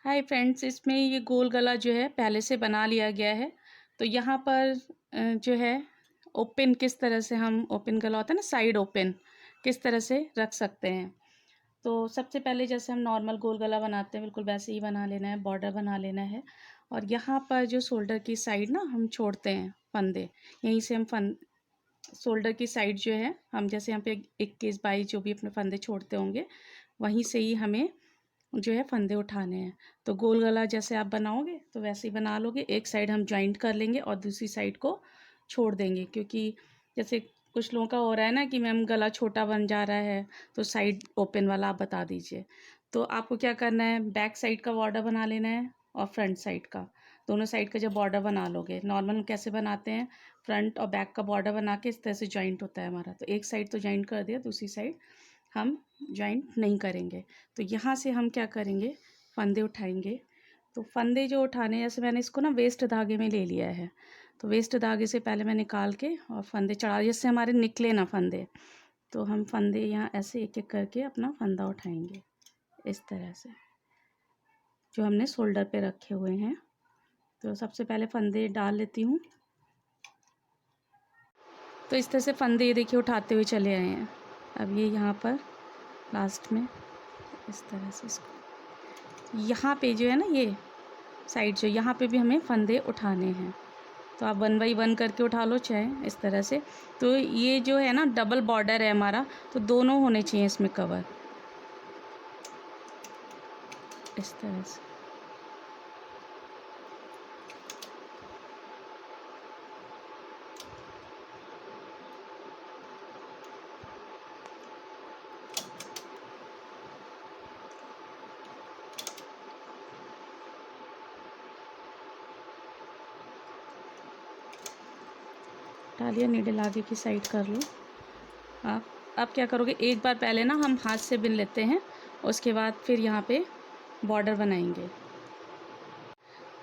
Hi friends, इसमें ये गोल गला जो है पहले से बना लिया गया है। तो यहाँ पर जो है ओपन किस तरह से हम ओपन गला होता है ना, साइड ओपन किस तरह से रख सकते हैं। तो सबसे पहले जैसे हम नॉर्मल गोल गला बनाते हैं बिल्कुल वैसे ही बना लेना है, बॉर्डर बना लेना है। और यहाँ पर जो शोल्डर की साइड ना हम छोड़ते हैं फंदे, यहीं से हम शोल्डर की साइड जो है हम जैसे यहाँ पे 21-22 जो भी अपने फंदे छोड़ते होंगे वहीं से ही हमें जो है फंदे उठाने हैं। तो गोल गला जैसे आप बनाओगे तो वैसे ही बना लोगे। एक साइड हम जॉइंट कर लेंगे और दूसरी साइड को छोड़ देंगे, क्योंकि जैसे कुछ लोगों का हो रहा है ना कि मैम गला छोटा बन जा रहा है, तो साइड ओपन वाला आप बता दीजिए। तो आपको क्या करना है, बैक साइड का बॉर्डर बना लेना है और फ्रंट साइड का, दोनों साइड का जब बॉर्डर बना लोगे, नॉर्मल हम कैसे बनाते हैं, फ्रंट और बैक का बॉर्डर बना के इस तरह से जॉइंट होता है हमारा। तो एक साइड तो जॉइंट कर दिया, दूसरी साइड हम जॉइंट नहीं करेंगे। तो यहाँ से हम क्या करेंगे, फंदे उठाएंगे। तो फंदे जो उठाने, जैसे मैंने इसको ना वेस्ट धागे में ले लिया है, तो वेस्ट धागे से पहले मैं निकाल के और फंदे चढ़ा, जिससे हमारे निकले ना फंदे। तो हम फंदे यहाँ ऐसे एक एक करके अपना फंदा उठाएंगे इस तरह से, जो हमने शोल्डर पे रखे हुए हैं। तो सबसे पहले फंदे डाल लेती हूँ। तो इस तरह से फंदे ये देखिए उठाते हुए चले आए हैं। अब ये यहाँ पर लास्ट में इस तरह से इसको यहाँ पे जो है ना, ये साइड जो यहाँ पे भी हमें फंदे उठाने हैं। तो आप 1 बाई 1 करके उठा लो चाहे इस तरह से। तो ये जो है ना डबल बॉर्डर है हमारा, तो दोनों होने चाहिए इसमें कवर इस तरह से। डालिए, नीडल आगे की साइड कर लो। आप क्या करोगे, एक बार पहले ना हम हाथ से बिन लेते हैं, उसके बाद फिर यहाँ पे बॉर्डर बनाएंगे।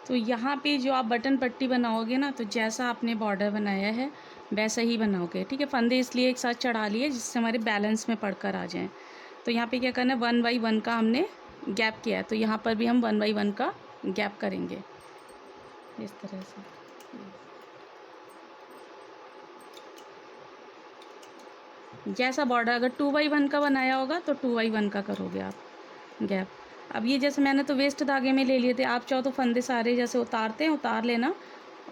तो यहाँ पे जो आप बटन पट्टी बनाओगे ना, तो जैसा आपने बॉर्डर बनाया है वैसा ही बनाओगे, ठीक है। फंदे इसलिए एक साथ चढ़ा लिए जिससे हमारे बैलेंस में पड़कर आ जाएं। तो यहाँ पे क्या करना है, 1 बाई 1 का हमने गैप किया है, तो यहाँ पर भी हम 1 बाई 1 का गैप करेंगे इस तरह से। जैसा बॉर्डर अगर 2 बाई 1 का बनाया होगा तो 2 बाई 1 का करोगे आप गैप। अब ये जैसे मैंने तो वेस्ट धागे में ले लिए थे, आप चाहो तो फंदे सारे जैसे उतारते हैं उतार लेना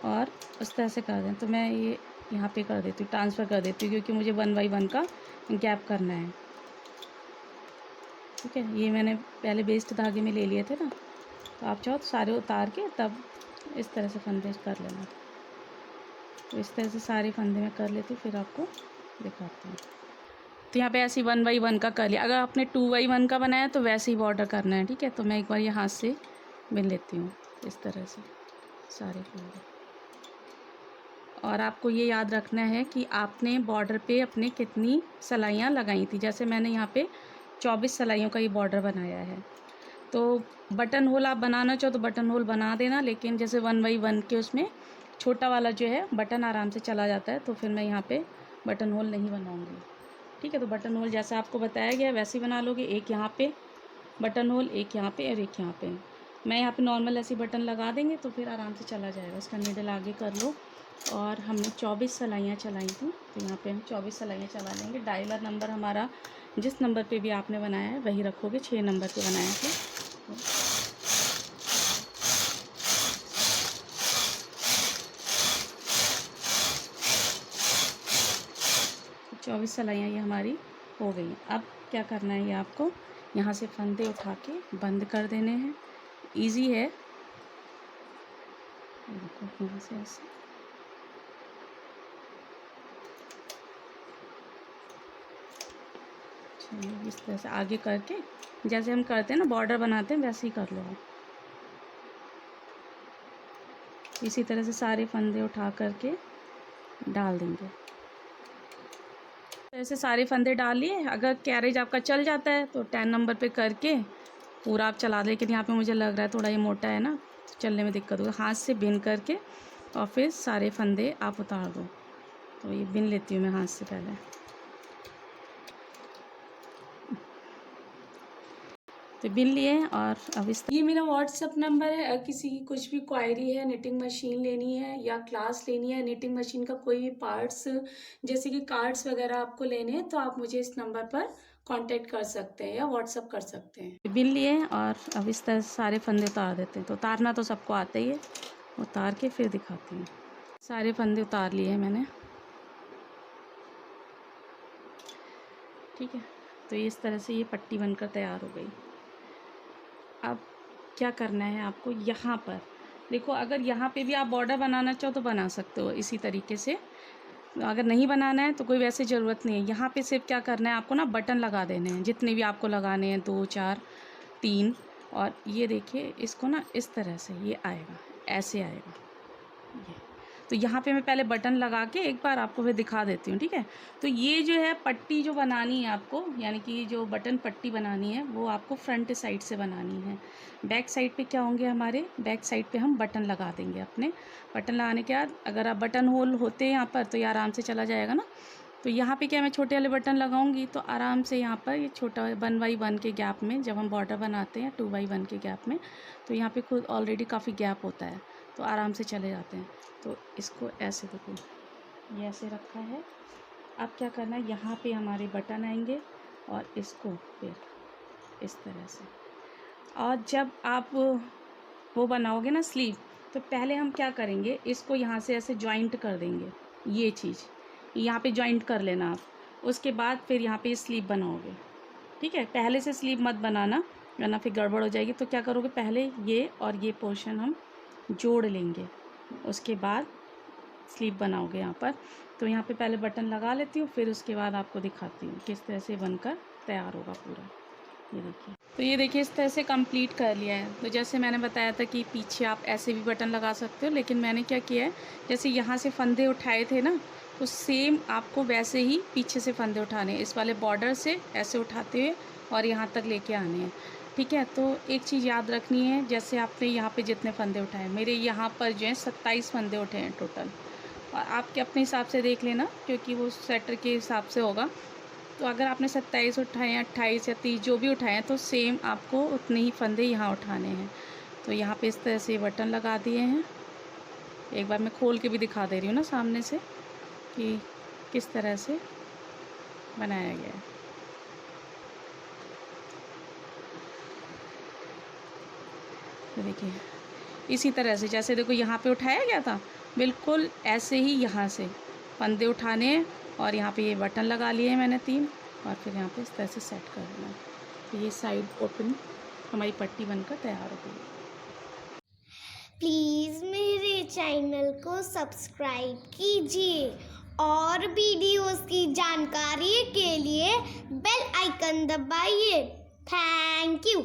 और उस तरह से कर दें। तो मैं ये यहाँ पे कर देती हूँ, ट्रांसफ़र कर देती हूँ, क्योंकि मुझे 1 बाई 1 का गैप करना है, ठीक है। ये मैंने पहले वेस्ट धागे में ले लिए थे ना, तो आप चाहो तो सारे उतार के तब इस तरह से फंदे कर लेना। तो इस तरह से सारे फंदे मैं कर लेती हूँ, फिर आपको दिखाती हूँ। तो यहाँ पे ऐसे 1 बाई 1 का कर लिया। अगर आपने 2 बाई 1 का बनाया तो वैसे ही बॉर्डर करना है, ठीक है। तो मैं एक बार ये हाथ से बिन लेती हूँ इस तरह से सारे फंदे। और आपको ये याद रखना है कि आपने बॉर्डर पे अपने कितनी सिलाइयाँ लगाई थी। जैसे मैंने यहाँ पे 24 सिलाइयों का ये बॉर्डर बनाया है। तो बटन होल आप बनाना चाहो तो बटन होल बना देना, लेकिन जैसे 1 बाई 1 के उसमें छोटा वाला जो है बटन आराम से चला जाता है, तो फिर मैं यहाँ पे बटन होल नहीं बनाऊँगी, ठीक है। तो बटन होल जैसा आपको बताया गया वैसे ही बना लोगे, एक यहाँ पे बटन होल, एक यहाँ पे और एक यहाँ पे। मैं यहाँ पे नॉर्मल ऐसी बटन लगा देंगे तो फिर आराम से चला जाएगा। इसका नीडल आगे कर लो। और हमने 24 सिलाइयाँ चलाई थी, तो यहाँ पे हम 24 सिलाइयाँ चला लेंगे। डायलर नंबर हमारा जिस नंबर पे भी आपने बनाया है वही रखोगे, 6 नंबर पे बनाया है। 24 सिलाइयाँ ये हमारी हो गई। अब क्या करना है, ये आपको यहाँ से फंदे उठा के बंद कर देने हैं। इजी है, देखो यहाँ से ऐसे इस तरह से आगे करके जैसे हम करते हैं ना बॉर्डर बनाते हैं वैसे ही कर लो आप। इसी तरह से सारे फंदे उठा करके डाल देंगे। ऐसे सारे फंदे डाल लिए। अगर कैरेज आपका चल जाता है तो 10 नंबर पे करके पूरा आप चला दें। लेकिन यहाँ पे मुझे लग रहा है थोड़ा ये मोटा है ना, तो चलने में दिक्कत होगी। हाथ से बिन करके और फिर सारे फंदे आप उतार दो। तो ये बिन लेती हूँ मैं हाथ से पहले। तो बिन लिए और अब ये मेरा व्हाट्सअप नंबर है। अगर किसी की कुछ भी क्वायरी है, निटिंग मशीन लेनी है या क्लास लेनी है, निटिंग मशीन का कोई भी पार्ट्स जैसे कि कार्ड्स वगैरह आपको लेने हैं, तो आप मुझे इस नंबर पर कांटेक्ट कर सकते हैं या व्हाट्सअप कर सकते हैं। बिन लिए और अब इस तरह सारे फंदे उतार देते हैं। तो उतारना तो सबको आता ही है, उतार के फिर दिखाती हूँ। सारे फंदे उतार लिए हैं मैंने, ठीक है। तो इस तरह से ये पट्टी बनकर तैयार हो गई। अब क्या करना है आपको, यहाँ पर देखो, अगर यहाँ पे भी आप बॉर्डर बनाना चाहो तो बना सकते हो इसी तरीके से। अगर नहीं बनाना है तो कोई वैसे ज़रूरत नहीं है। यहाँ पे सिर्फ क्या करना है आपको ना, बटन लगा देने हैं जितने भी आपको लगाने हैं, 2 4 3। और ये देखिए इसको ना इस तरह से ये आएगा, ऐसे आएगा ये। तो यहाँ पे मैं पहले बटन लगा के एक बार आपको फिर दिखा देती हूँ, ठीक है। तो ये जो है पट्टी जो बनानी है आपको, यानी कि जो बटन पट्टी बनानी है वो आपको फ्रंट साइड से बनानी है। बैक साइड पे क्या होंगे हमारे, बैक साइड पे हम बटन लगा देंगे अपने। बटन लगाने के बाद अगर आप बटन होल होते हैं यहाँ पर तो ये आराम से चला जाएगा ना। तो यहाँ पे क्या मैं छोटे वाले बटन लगाऊंगी तो आराम से यहाँ पर ये छोटा 1x1 के गैप में, जब हम बॉर्डर बनाते हैं 2x1 के गैप में, तो यहाँ पे खुद ऑलरेडी काफ़ी गैप होता है तो आराम से चले जाते हैं। तो इसको ऐसे देखो, ये ऐसे रखा है। अब क्या करना है, यहाँ पे हमारे बटन आएंगे और इसको फिर इस तरह से। और जब आप वो बनाओगे ना स्लीव, तो पहले हम क्या करेंगे, इसको यहाँ से ऐसे जॉइंट कर देंगे। ये चीज़ यहाँ पे जॉइंट कर लेना आप, उसके बाद फिर यहाँ पे स्लीव बनाओगे, ठीक है। पहले से स्लीव मत बनाना वरना फिर गड़बड़ हो जाएगी। तो क्या करोगे, पहले ये और ये पोर्शन हम जोड़ लेंगे, उसके बाद स्लीव बनाओगे यहाँ पर। तो यहाँ पे पहले बटन लगा लेती हूँ, फिर उसके बाद आपको दिखाती हूँ किस तरह से बनकर तैयार होगा पूरा। ये देखिए, तो ये देखिए इस तरह से कंप्लीट कर लिया है। तो जैसे मैंने बताया था कि पीछे आप ऐसे भी बटन लगा सकते हो, लेकिन मैंने क्या किया है, जैसे यहाँ से फंदे उठाए थे ना, तो सेम आपको वैसे ही पीछे से फंदे उठाने हैं, इस वाले बॉर्डर से ऐसे उठाते हुए और यहाँ तक लेके आने हैं, ठीक है। तो एक चीज़ याद रखनी है, जैसे आपने यहाँ पे जितने फंदे उठाए, मेरे यहाँ पर जो है 27 फंदे उठे हैं टोटल। और आपके अपने हिसाब से देख लेना, क्योंकि वो स्वेटर के हिसाब से होगा। तो अगर आपने 27 उठाए हैं, 28 या 30 जो भी उठाए हैं, तो सेम आपको उतने ही फंदे यहाँ उठाने हैं। तो यहाँ पे इस तरह से बटन लगा दिए हैं। एक बार मैं खोल के भी दिखा दे रही हूँ ना सामने से कि किस तरह से बनाया गया है। तो देखिए इसी तरह से, जैसे देखो यहाँ पे उठाया गया था, बिल्कुल ऐसे ही यहाँ से फंदे उठाने हैं और यहाँ पे ये बटन लगा लिए हैं मैंने 3, और फिर यहाँ पे इस तरह से सेट कर देना। तो ये साइड ओपन हमारी पट्टी बनकर तैयार हो गई। प्लीज़ मेरे चैनल को सब्सक्राइब कीजिए और वीडियोस की जानकारी के लिए बेल आइकन दबाइए। Thank you.